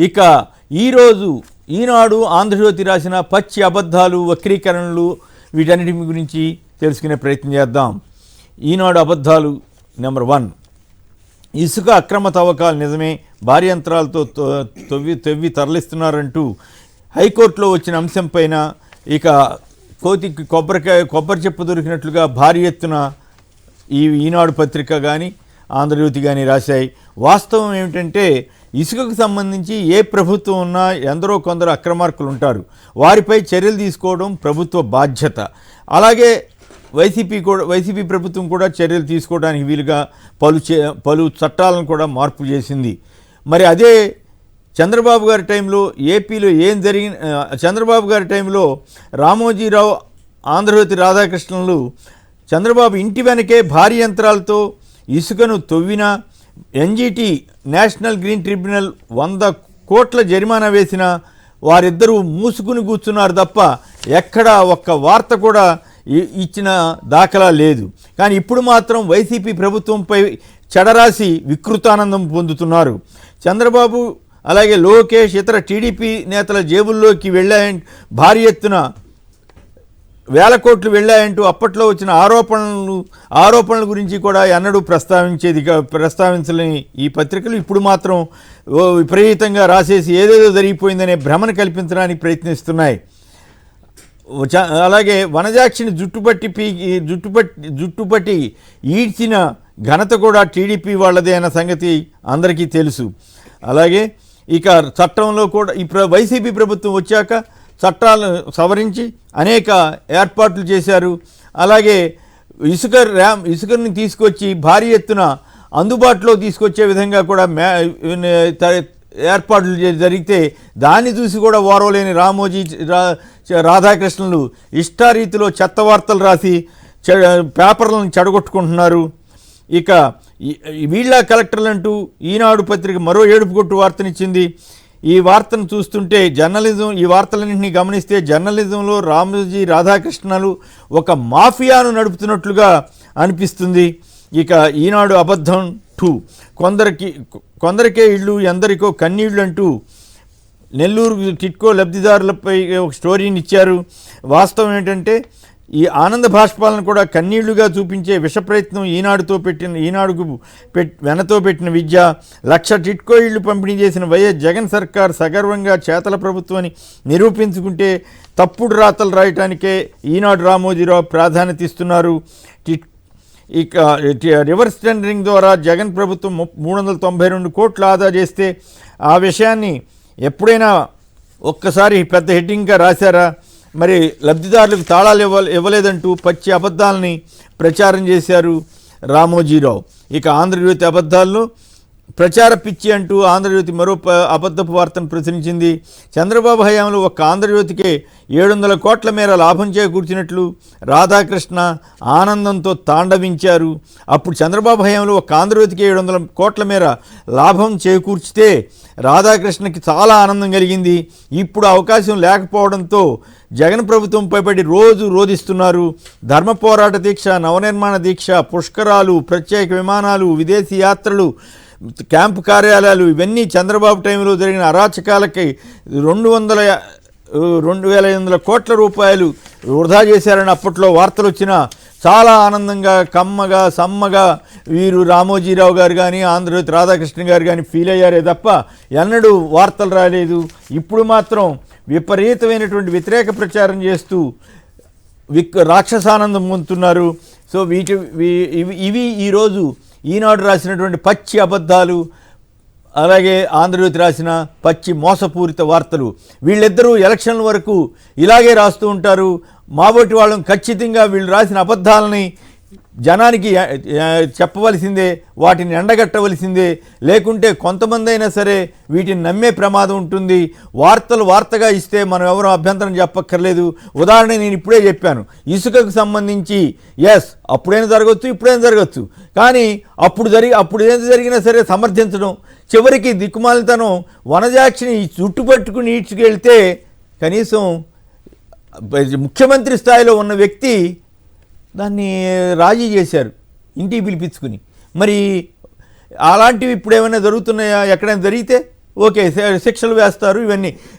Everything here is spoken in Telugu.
ఇక ఈరోజు ఈనాడు ఆంధ్రజ్యోతి రాసిన పచ్చి అబద్ధాలు వక్రీకరణలు వీటన్నిటి గురించి తెలుసుకునే ప్రయత్నం చేద్దాం. ఈనాడు అబద్ధాలు నెంబర్ 1, ఇసుక అక్రమ తవ్వకాలు నిజమే, భారీ యంత్రాలతో తవ్వి తరలిస్తున్నారంటూ హైకోర్టులో వచ్చిన అంశంపైన ఇక కోతికి కొబ్బరి చెప్పు దొరికినట్లుగా భారీ ఎత్తున ఈనాడు పత్రిక కానీ ఆంధ్రజ్యోతి కానీ రాశాయి. వాస్తవం ఏమిటంటే ఇసుకకు సంబంధించి ఏ ప్రభుత్వం ఉన్నా ఎందరో కొందరు అక్రమార్కులు ఉంటారు, వారిపై చర్యలు తీసుకోవడం ప్రభుత్వ బాధ్యత. అలాగే వైసీపీ ప్రభుత్వం కూడా చర్యలు తీసుకోవడానికి వీలుగా పలు చట్టాలను కూడా మార్పు చేసింది. మరి అదే చంద్రబాబు గారి టైంలో ఏపీలో ఏం జరిగిన చంద్రబాబు గారి టైంలో రామోజీరావు, ఆంధ్రజ్యోతి రాధాకృష్ణన్లు చంద్రబాబు ఇంటి వెనకే భారీ యంత్రాలతో ఇసుకను తవ్విన ఎన్జీటీ నేషనల్ గ్రీన్ ట్రిబ్యునల్ 100 కోట్ల జరిమానా వేసిన వారిద్దరూ మూసుకుని కూర్చున్నారు తప్ప ఎక్కడా ఒక్క వార్త కూడా ఇచ్చిన దాఖలా లేదు. కానీ ఇప్పుడు మాత్రం వైసీపీ ప్రభుత్వంపై చెడరాసి వికృతానందం పొందుతున్నారు. చంద్రబాబు అలాగే లోకేష్ ఇతర టీడీపీ నేతల జేబుల్లోకి వెళ్ళాయంటూ భారీ ఎత్తున వేల కోట్లు వెళ్ళాయంటూ అప్పట్లో వచ్చిన ఆరోపణల గురించి కూడా ఎన్నడూ ప్రస్తావించలేని ఈ పత్రికలు ఇప్పుడు మాత్రం విపరీతంగా రాసేసి ఏదేదో జరిగిపోయిందనే భ్రమను కల్పించడానికి ప్రయత్నిస్తున్నాయి. అలాగే వనజాక్షిని జుట్టుపట్టి ఈడ్చిన ఘనత కూడా టీడీపీ వాళ్ళదే అన్న సంగతి అందరికీ తెలుసు. అలాగే ఇక చట్టంలో కూడా వైసీపీ ప్రభుత్వం వచ్చాక చట్టాలను సవరించి అనేక ఏర్పాట్లు చేశారు. అలాగే ఇసుకని తీసుకొచ్చి భారీ ఎత్తున అందుబాటులో తీసుకొచ్చే విధంగా కూడా ఏర్పాట్లు జరిగితే దాన్ని చూసి కూడా ఓర్వలేని రాధాకృష్ణులు ఇష్టారీతిలో చెత్త వార్తలు రాసి పేపర్లను చెడగొట్టుకుంటున్నారు. ఇక వీళ్ళ కలెక్టర్లు అంటూ ఈనాడు పత్రిక మరో ఏడుపుగొట్టు వార్తనిచ్చింది. ఈ వార్తను చూస్తుంటే ఈ వార్తలన్నింటినీ గమనిస్తే జర్నలిజంలో రామోజీ రాధాకృష్ణలు ఒక మాఫియాను నడుపుతున్నట్లుగా అనిపిస్తుంది. ఇక ఈనాడు అబద్ధం 2, కొందరికే ఇళ్ళు ఎందరికో కన్నీళ్ళు అంటూ నెల్లూరు టిట్కో లబ్ధిదారులపై ఒక స్టోరీని ఇచ్చారు. వాస్తవం ఏంటంటే ఈ ఆనంద భాష్పాలను కూడా కన్నీళ్లుగా చూపించే విష ప్రయత్నం ఈనాడుకు వెనతో పెట్టిన విద్య. 1,00,000 టిట్కో ఇళ్లు పంపిణీ చేసిన వైఎస్ జగన్ సర్కార్ సగర్వంగా చేతల ప్రభుత్వాన్ని నిరూపించుకుంటే తప్పుడు రాతలు రాయటానికే ఈనాడు రామోజీరావు ప్రాధాన్యత ఇస్తున్నారు. ఇక రివర్స్ టెండరింగ్ ద్వారా జగన్ ప్రభుత్వం 392 కోట్లు ఆదా చేస్తే ఆ విషయాన్ని ఎప్పుడైనా ఒక్కసారి పెద్ద హెడ్డింగ్గా రాశారా? మరి లబ్ధిదారులకు తాళాలు ఇవ్వలేదంటూ పచ్చి అబద్ధాలని ప్రచారం చేశారు రామోజీరావు. ఇక ఆంధ్రజ్యోతి అబద్ధాలను ప్రచార పిచ్చి అంటూ ఆంధ్రజ్యోతి మరో అబద్ధపు వార్తను ప్రచురించింది. చంద్రబాబు హయాంలో ఒక్క ఆంధ్రజ్యోతికే 700 కోట్ల మేర లాభం చేకూర్చినట్లు రాధాకృష్ణ ఆనందంతో తాండవించారు. అప్పుడు చంద్రబాబు హయాంలో ఒక్క ఆంధ్రజ్యోతికి 700 కోట్ల మేర లాభం చేకూర్చితే రాధాకృష్ణకి చాలా ఆనందం కలిగింది. ఇప్పుడు అవకాశం లేకపోవడంతో జగన్ ప్రభుత్వంపై పడి రోజు రోధిస్తున్నారు. ధర్మ పోరాట దీక్ష, నవనిర్మాణ దీక్ష, పుష్కరాలు, ప్రత్యేక విమానాలు, విదేశీ యాత్రలు, క్యాంపు కార్యాలయాలు ఇవన్నీ చంద్రబాబు టైంలో జరిగిన అరాచకాలకి 2,500 కోట్ల రూపాయలు వృధా చేశారని అప్పట్లో వార్తలు వచ్చినా చాలా ఆనందంగా కమ్మగా సమ్మగా వీరు రామోజీరావు గారు కానీ ఆంధ్రజ్యోతి రాధాకృష్ణ గారు కానీ ఫీల్ అయ్యారే తప్ప ఎన్నడూ వార్తలు రాలేదు. ఇప్పుడు మాత్రం విపరీతమైనటువంటి వ్యతిరేక ప్రచారం చేస్తూ రాక్షసానందం పొందుతున్నారు. సో ఇవి ఈరోజు ఈనాడు రాసినటువంటి పచ్చి అబద్ధాలు, అలాగే ఆంధ్రజ్యోతి రాసిన పచ్చి మోసపూరిత వార్తలు. వీళ్ళిద్దరూ ఎలక్షన్ల వరకు ఇలాగే రాస్తూ ఉంటారు. మాబోటి వాళ్ళని ఖచ్చితంగా వీళ్ళు రాసిన అబద్ధాలని జనానికి చెప్పవలసిందే, వాటిని ఎండగట్టవలసిందే. లేకుంటే కొంతమంది అయినా సరే వీటిని నమ్మే ప్రమాదం ఉంటుంది. వార్తగా ఇస్తే మనం ఎవరూ అభ్యంతరం చెప్పక్కర్లేదు. ఉదాహరణ నేను ఇప్పుడే చెప్పాను, ఇసుకకు సంబంధించి అప్పుడైనా జరగచ్చు, ఇప్పుడైనా జరగచ్చు. కానీ అప్పుడు ఏది జరిగినా సరే సమర్థించడం, చివరికి దిక్కుమాలితనం వనజాక్షిని చుట్టుపట్టుకుని ఈడ్చుకెళ్తే కనీసం ముఖ్యమంత్రి స్థాయిలో ఉన్న వ్యక్తి దాన్ని రాజీ చేశారు ఇంటికి పిలిపించుకుని. మరి అలాంటివి ఇప్పుడు ఏమైనా జరుగుతున్నాయా? ఎక్కడైనా జరిగితే ఓకే శిక్షలు వేస్తారు ఇవన్నీ.